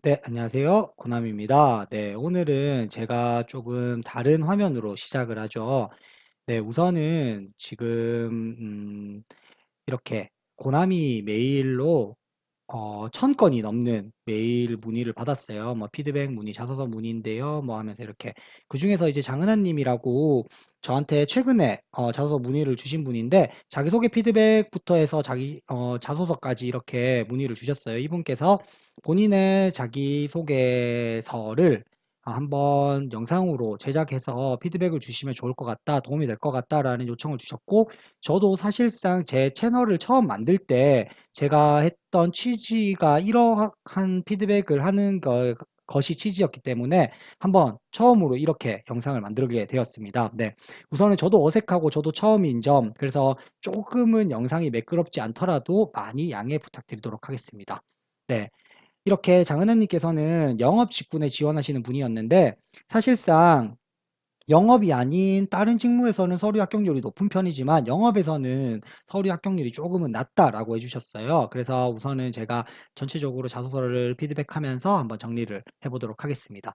네, 안녕하세요. 고남입니다. 네, 오늘은 제가 조금 다른 화면으로 시작을 하죠. 네, 우선은 지금, 이렇게 고남이 메일로 1000건이 넘는 메일 문의를 받았어요. 뭐 피드백 문의, 자소서 문의인데요. 뭐 하면서 이렇게. 그중에서 이제 장은하 님이라고 저한테 최근에 자소서 문의를 주신 분인데 자기소개 피드백부터 해서 자기 자소서까지 이렇게 문의를 주셨어요. 이분께서 본인의 자기소개서를 한번 영상으로 제작해서 피드백을 주시면 좋을 것 같다, 도움이 될 것 같다라는 요청을 주셨고, 저도 사실상 제 채널을 처음 만들 때 제가 했던 취지가 이러한 피드백을 하는 것이 취지였기 때문에 한번 처음으로 이렇게 영상을 만들게 되었습니다. 네. 우선은 저도 어색하고 저도 처음인 점, 그래서 조금은 영상이 매끄럽지 않더라도 많이 양해 부탁드리도록 하겠습니다. 네. 이렇게 장은혜님께서는 영업 직군에 지원하시는 분이었는데 사실상 영업이 아닌 다른 직무에서는 서류 합격률이 높은 편이지만 영업에서는 서류 합격률이 조금은 낮다라고 해주셨어요. 그래서 우선은 제가 전체적으로 자소서를 피드백하면서 한번 정리를 해보도록 하겠습니다.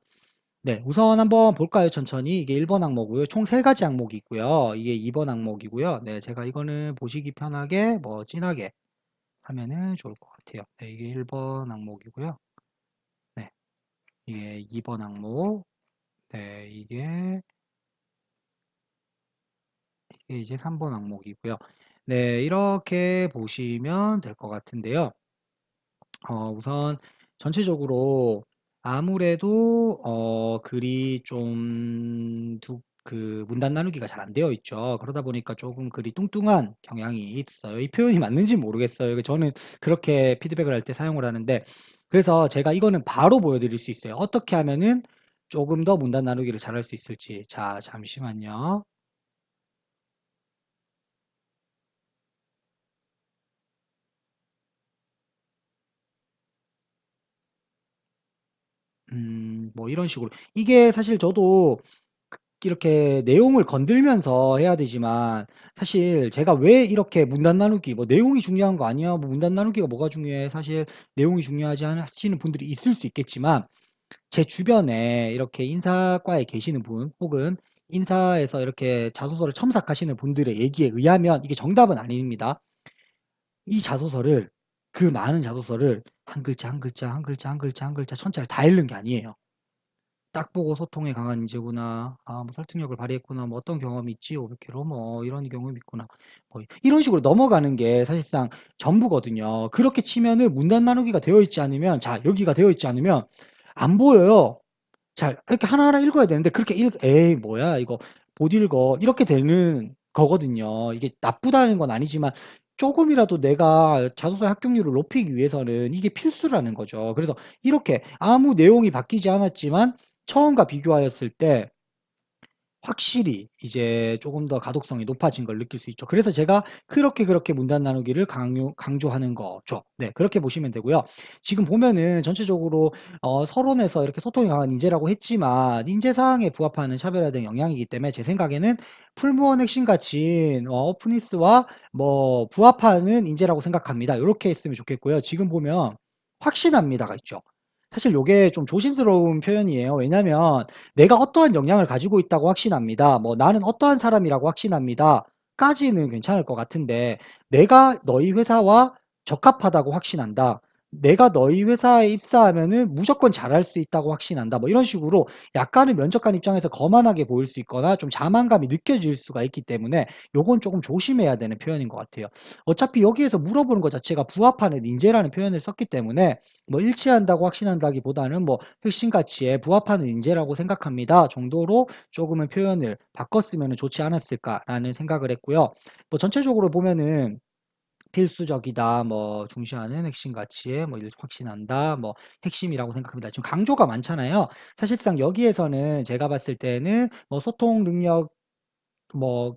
네, 우선 한번 볼까요? 천천히. 이게 1번 항목이고요. 총 3가지 항목이 있고요. 이게 2번 항목이고요. 네, 제가 이거는 보시기 편하게 뭐 진하게 하면은 좋을 것 같아요. 네, 이게 1번 항목이고요. 네, 이게 2번 항목. 네, 이게 이제 3번 항목이고요. 네, 이렇게 보시면 될 것 같은데요. 우선 전체적으로 아무래도 글이 좀 그 문단 나누기가 잘 안 되어 있죠. 그러다 보니까 조금 글이 뚱뚱한 경향이 있어요. 이 표현이 맞는지 모르겠어요. 저는 그렇게 피드백을 할 때 사용을 하는데, 그래서 제가 이거는 바로 보여드릴 수 있어요. 어떻게 하면은 조금 더 문단 나누기를 잘할 수 있을지. 자, 잠시만요. 뭐 이런 식으로. 이게 사실 저도 이렇게 내용을 건들면서 해야 되지만 사실 제가 왜 이렇게 문단 나누기 뭐 내용이 중요한 거 아니야? 뭐 문단 나누기가 뭐가 중요해? 사실 내용이 중요하지 않으 하시는 분들이 있을 수 있겠지만 제 주변에 이렇게 인사과에 계시는 분 혹은 인사에서 이렇게 자소서를 첨삭하시는 분들의 얘기에 의하면 이게 정답은 아닙니다. 이 자소서를 그 많은 자소서를 한 글자 한 글자 한 글자 한 글자 한 글자 천자를 다 읽는 게 아니에요. 딱 보고 소통에 강한 인재구나. 아, 뭐 설득력을 발휘했구나. 뭐 어떤 경험이 있지? 500km 뭐 이런 경험이 있구나. 뭐 이런 식으로 넘어가는 게 사실상 전부거든요. 그렇게 치면은 문단 나누기가 되어 있지 않으면, 자, 여기가 되어 있지 않으면 안 보여요. 자, 이렇게 하나하나 읽어야 되는데 그렇게 에이, 뭐야, 이거 못 읽어. 이렇게 되는 거거든요. 이게 나쁘다는 건 아니지만 조금이라도 내가 자소서 합격률을 높이기 위해서는 이게 필수라는 거죠. 그래서 이렇게 아무 내용이 바뀌지 않았지만 처음과 비교하였을 때 확실히 이제 조금 더 가독성이 높아진 걸 느낄 수 있죠. 그래서 제가 그렇게 문단 나누기를 강조하는 거죠. 네, 그렇게 보시면 되고요. 지금 보면은 전체적으로 서론에서 이렇게 소통이 강한 인재라고 했지만 인재 사항에 부합하는 차별화된 역량이기 때문에 제 생각에는 풀무원 핵심 가치인 오픈니스와 뭐 부합하는 인재라고 생각합니다. 이렇게 했으면 좋겠고요. 지금 보면 확신합니다가 있죠. 사실 요게 좀 조심스러운 표현이에요. 왜냐면 내가 어떠한 역량을 가지고 있다고 확신합니다. 뭐 나는 어떠한 사람이라고 확신합니다. 까지는 괜찮을 것 같은데 내가 너희 회사와 적합하다고 확신한다. 내가 너희 회사에 입사하면은 무조건 잘할 수 있다고 확신한다. 뭐 이런 식으로 약간은 면접관 입장에서 거만하게 보일 수 있거나 좀 자만감이 느껴질 수가 있기 때문에 요건 조금 조심해야 되는 표현인 것 같아요. 어차피 여기에서 물어보는 것 자체가 부합하는 인재라는 표현을 썼기 때문에 뭐 일치한다고 확신한다기보다는 뭐 핵심 가치에 부합하는 인재라고 생각합니다 정도로 조금은 표현을 바꿨으면 좋지 않았을까라는 생각을 했고요. 뭐 전체적으로 보면은 필수적이다, 뭐 중시하는 핵심 가치에 뭐 확신한다, 뭐 핵심이라고 생각합니다. 지금 강조가 많잖아요. 사실상 여기에서는 제가 봤을 때는 뭐 소통 능력 뭐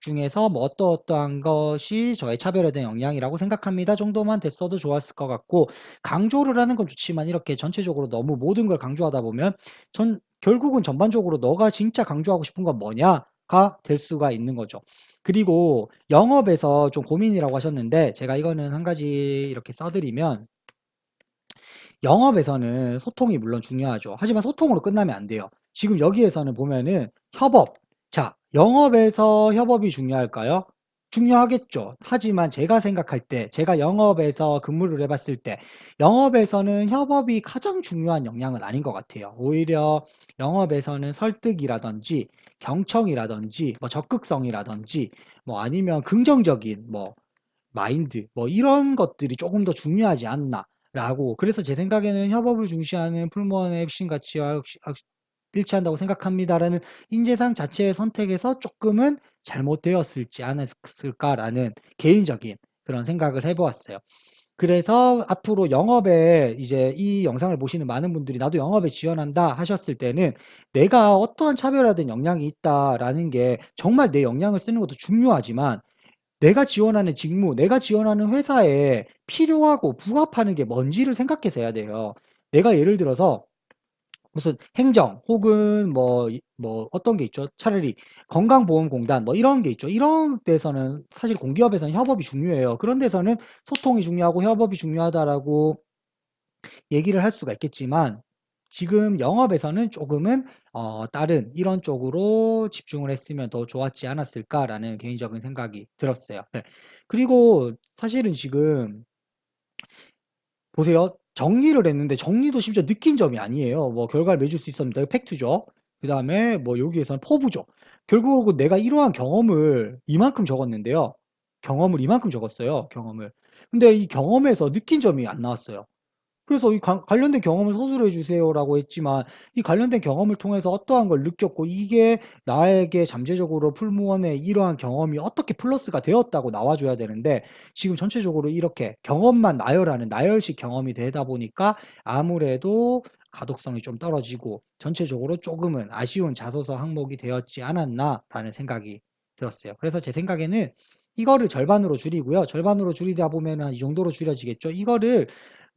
중에서 뭐 어떠어떠한 것이 저의 차별화된 역량이라고 생각합니다 정도만 됐어도 좋았을 것 같고, 강조를 하는 건 좋지만 이렇게 전체적으로 너무 모든 걸 강조하다 보면 결국은 전반적으로 너가 진짜 강조하고 싶은 건 뭐냐가 될 수가 있는 거죠. 그리고 영업에서 좀 고민이라고 하셨는데 제가 이거는 한 가지 이렇게 써드리면 영업에서는 소통이 물론 중요하죠. 하지만 소통으로 끝나면 안 돼요. 지금 여기에서는 보면은 협업. 자, 영업에서 협업이 중요할까요? 중요하겠죠. 하지만 제가 생각할 때, 제가 영업에서 근무를 해봤을 때, 영업에서는 협업이 가장 중요한 역량은 아닌 것 같아요. 오히려 영업에서는 설득이라든지, 경청이라든지, 뭐 적극성이라든지, 뭐 아니면 긍정적인 뭐 마인드 뭐 이런 것들이 조금 더 중요하지 않나라고. 그래서 제 생각에는 협업을 중시하는 풀무원의 핵심 가치와 일치한다고 생각합니다라는 인재상 자체의 선택에서 조금은 잘못되었을지 않았을까라는 개인적인 그런 생각을 해보았어요. 그래서 앞으로 영업에 이제 이 영상을 보시는 많은 분들이 나도 영업에 지원한다 하셨을 때는 내가 어떠한 차별화된 역량이 있다라는 게 정말 내 역량을 쓰는 것도 중요하지만 내가 지원하는 직무, 내가 지원하는 회사에 필요하고 부합하는 게 뭔지를 생각해서 해야 돼요. 내가 예를 들어서 무슨 행정 혹은 뭐 어떤 게 있죠? 차라리 건강보험공단 뭐 이런 게 있죠. 이런 데서는 사실 공기업에서는 협업이 중요해요. 그런 데서는 소통이 중요하고 협업이 중요하다라고 얘기를 할 수가 있겠지만 지금 영업에서는 조금은 다른 이런 쪽으로 집중을 했으면 더 좋았지 않았을까라는 개인적인 생각이 들었어요. 네. 그리고 사실은 지금 보세요. 정리를 했는데 정리도 심지어 느낀 점이 아니에요. 뭐 결과를 맺을 수 있었습니다. 이거 팩트죠. 그 다음에 뭐 여기에서는 포부죠. 결국은 내가 이러한 경험을 이만큼 적었는데요. 경험을 이만큼 적었어요. 경험을. 근데 이 경험에서 느낀 점이 안 나왔어요. 그래서 이 관련된 경험을 서술해 주세요라고 했지만 이 관련된 경험을 통해서 어떠한 걸 느꼈고 이게 나에게 잠재적으로 풀무원의 이러한 경험이 어떻게 플러스가 되었다고 나와줘야 되는데 지금 전체적으로 이렇게 경험만 나열하는 나열식 경험이 되다 보니까 아무래도 가독성이 좀 떨어지고 전체적으로 조금은 아쉬운 자소서 항목이 되었지 않았나라는 생각이 들었어요. 그래서 제 생각에는 이거를 절반으로 줄이고요. 절반으로 줄이다 보면 한 이 정도로 줄여지겠죠. 이거를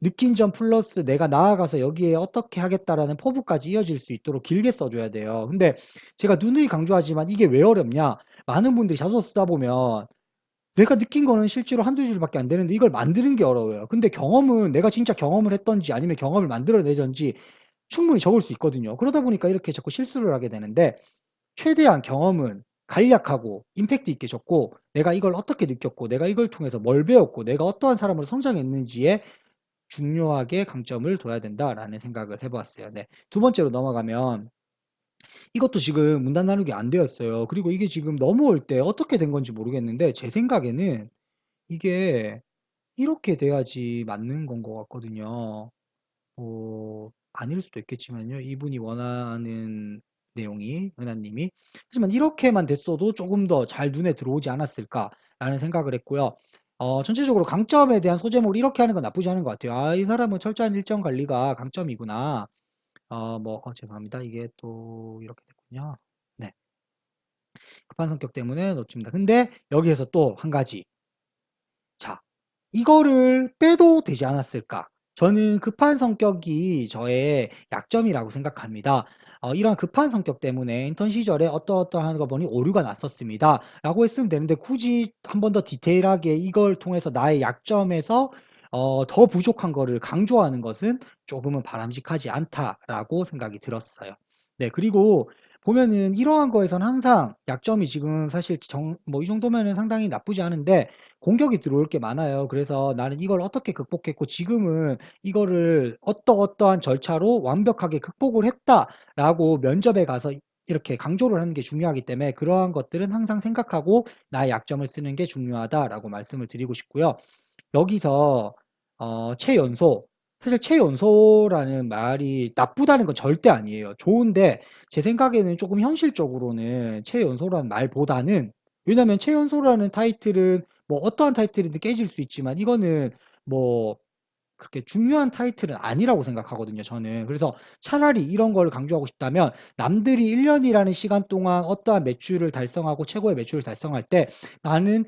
느낀 점 플러스 내가 나아가서 여기에 어떻게 하겠다라는 포부까지 이어질 수 있도록 길게 써줘야 돼요. 근데 제가 누누이 강조하지만 이게 왜 어렵냐? 많은 분들이 자소서 쓰다 보면 내가 느낀 거는 실제로 한두 줄밖에 안 되는데 이걸 만드는 게 어려워요. 근데 경험은 내가 진짜 경험을 했던지 아니면 경험을 만들어내던지 충분히 적을 수 있거든요. 그러다 보니까 이렇게 자꾸 실수를 하게 되는데 최대한 경험은 간략하고 임팩트 있게 적고 내가 이걸 어떻게 느꼈고 내가 이걸 통해서 뭘 배웠고 내가 어떠한 사람으로 성장했는지에 중요하게 강점을 둬야 된다라는 생각을 해보았어요. 네. 두 번째로 넘어가면 이것도 지금 문단 나누기 안 되었어요. 그리고 이게 지금 넘어올 때 어떻게 된 건지 모르겠는데 제 생각에는 이게 이렇게 돼야지 맞는 건 것 같거든요. 아닐 수도 있겠지만요. 이분이 원하는 내용이 은하님이 하지만 이렇게만 됐어도 조금 더 잘 눈에 들어오지 않았을까라는 생각을 했고요. 전체적으로 강점에 대한 소제목을 이렇게 하는 건 나쁘지 않은 것 같아요. 아, 이 사람은 철저한 일정 관리가 강점이구나. 죄송합니다. 이게 또 이렇게 됐군요. 네. 급한 성격 때문에 놓칩니다. 근데 여기에서 또 한 가지. 자, 이거를 빼도 되지 않았을까? 저는 급한 성격이 저의 약점이라고 생각합니다. 이런 급한 성격 때문에 인턴 시절에 어떠어떠한 거 보니 오류가 났었습니다. 라고 했으면 되는데 굳이 한 번 더 디테일하게 이걸 통해서 나의 약점에서 더 부족한 거를 강조하는 것은 조금은 바람직하지 않다라고 생각이 들었어요. 네, 그리고 보면은 이러한 거에서는 항상 약점이 지금 사실 뭐 이 정도면은 상당히 나쁘지 않은데 공격이 들어올 게 많아요. 그래서 나는 이걸 어떻게 극복했고 지금은 이거를 어떠어떠한 절차로 완벽하게 극복을 했다라고 면접에 가서 이렇게 강조를 하는 게 중요하기 때문에 그러한 것들은 항상 생각하고 나의 약점을 쓰는 게 중요하다라고 말씀을 드리고 싶고요. 여기서 최연소 사실 최연소라는 말이 나쁘다는 건 절대 아니에요. 좋은데 제 생각에는 조금 현실적으로는 최연소라는 말보다는 왜냐면 최연소라는 타이틀은 뭐 어떠한 타이틀이든 깨질 수 있지만 이거는 뭐 그렇게 중요한 타이틀은 아니라고 생각하거든요, 저는. 그래서 차라리 이런 걸 강조하고 싶다면 남들이 1년이라는 시간 동안 어떠한 매출을 달성하고 최고의 매출을 달성할 때 나는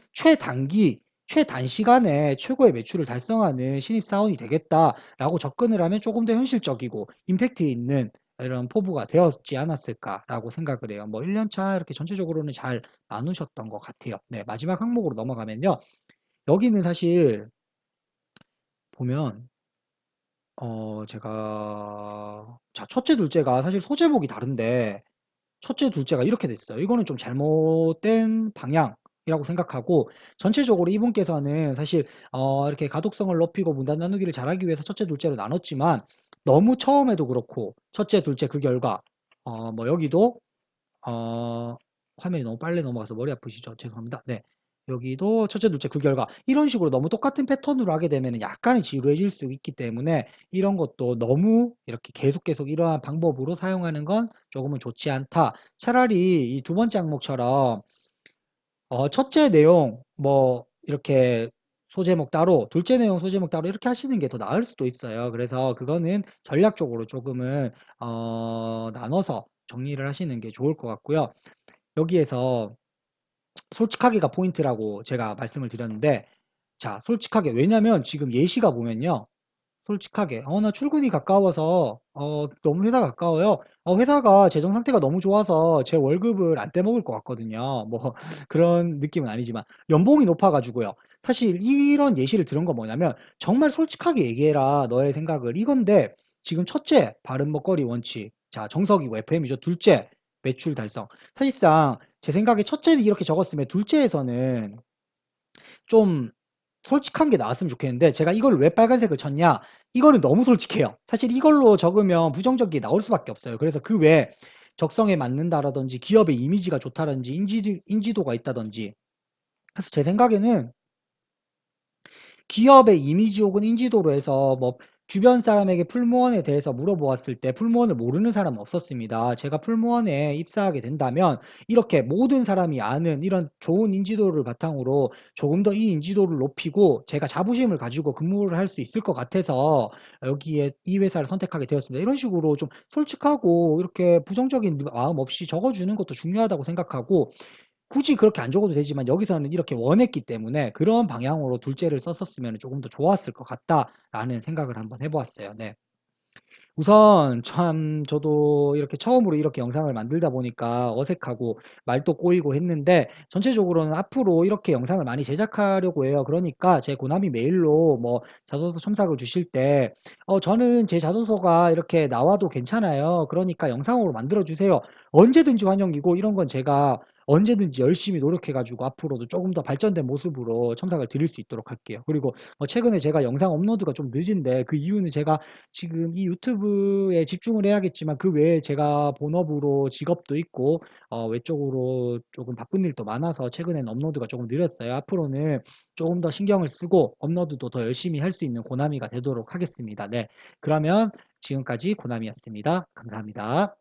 최단시간에 최고의 매출을 달성하는 신입사원이 되겠다라고 접근을 하면 조금 더 현실적이고 임팩트 있는 이런 포부가 되었지 않았을까라고 생각을 해요. 뭐 1년 차 이렇게 전체적으로는 잘 나누셨던 것 같아요. 네, 마지막 항목으로 넘어가면요. 여기는 사실 보면 제가 자 첫째, 둘째가 사실 소제목이 다른데 첫째, 둘째가 이렇게 됐어요. 이거는 좀 잘못된 방향이라고 생각하고 전체적으로 이분께서는 사실 이렇게 가독성을 높이고 문단 나누기를 잘하기 위해서 첫째, 둘째로 나눴지만 너무 처음에도 그렇고 첫째, 둘째 그 결과 뭐 여기도 어, 화면이 너무 빨리 넘어가서 머리 아프시죠? 죄송합니다. 네. 여기도 첫째, 둘째 그 결과 이런 식으로 너무 똑같은 패턴으로 하게 되면 약간의 지루해질 수 있기 때문에 이런 것도 너무 이렇게 계속 이러한 방법으로 사용하는 건 조금은 좋지 않다. 차라리 이 두 번째 항목처럼 첫째 내용 뭐 이렇게 소제목 따로, 둘째 내용 소제목 따로 이렇게 하시는 게 더 나을 수도 있어요. 그래서 그거는 전략적으로 조금은 나눠서 정리를 하시는 게 좋을 것 같고요. 여기에서 솔직하게가 포인트라고 제가 말씀을 드렸는데, 자, 솔직하게. 왜냐면 지금 예시가 보면요. 솔직하게. 나 출근이 가까워서, 너무 회사가 가까워요. 회사가 재정 상태가 너무 좋아서 제 월급을 안 떼먹을 것 같거든요. 뭐, 그런 느낌은 아니지만, 연봉이 높아가지고요. 사실 이런 예시를 들은 건 뭐냐면, 정말 솔직하게 얘기해라, 너의 생각을. 이건데, 지금 첫째, 바른 먹거리 원칙. 자, 정석이고 FM이죠. 둘째, 매출 달성. 사실상, 제 생각에 첫째는 이렇게 적었으면, 둘째에서는 좀 솔직한 게 나왔으면 좋겠는데 제가 이걸 왜 빨간색을 쳤냐? 이거는 너무 솔직해요. 사실 이걸로 적으면 부정적이 나올 수밖에 없어요. 그래서 그 외에 적성에 맞는다라든지 기업의 이미지가 좋다든지 인지도가 있다든지. 그래서 제 생각에는 기업의 이미지 혹은 인지도로 해서 뭐 주변 사람에게 풀무원에 대해서 물어보았을 때 풀무원을 모르는 사람은 없었습니다. 제가 풀무원에 입사하게 된다면 이렇게 모든 사람이 아는 이런 좋은 인지도를 바탕으로 조금 더 이 인지도를 높이고 제가 자부심을 가지고 근무를 할 수 있을 것 같아서 여기에 이 회사를 선택하게 되었습니다. 이런 식으로 좀 솔직하고 이렇게 부정적인 마음 없이 적어주는 것도 중요하다고 생각하고 굳이 그렇게 안 적어도 되지만 여기서는 이렇게 원했기 때문에 그런 방향으로 둘째를 썼었으면 조금 더 좋았을 것 같다라는 생각을 한번 해보았어요. 네. 우선 참 저도 이렇게 처음으로 이렇게 영상을 만들다 보니까 어색하고 말도 꼬이고 했는데 전체적으로는 앞으로 이렇게 영상을 많이 제작하려고 해요. 그러니까 제 고나미 메일로 뭐 자소서 첨삭을 주실 때 저는 제 자소서가 이렇게 나와도 괜찮아요. 그러니까 영상으로 만들어 주세요. 언제든지 환영이고 이런 건 제가 언제든지 열심히 노력해가지고 앞으로도 조금 더 발전된 모습으로 첨삭을 드릴 수 있도록 할게요. 그리고 최근에 제가 영상 업로드가 좀 늦은데 그 이유는 제가 지금 이 유튜브에 집중을 해야겠지만 그 외에 제가 본업으로 직업도 있고 외적으로 조금 바쁜 일도 많아서 최근엔 업로드가 조금 느렸어요. 앞으로는 조금 더 신경을 쓰고 업로드도 더 열심히 할 수 있는 고나미가 되도록 하겠습니다. 네. 그러면 지금까지 고나미였습니다. 감사합니다.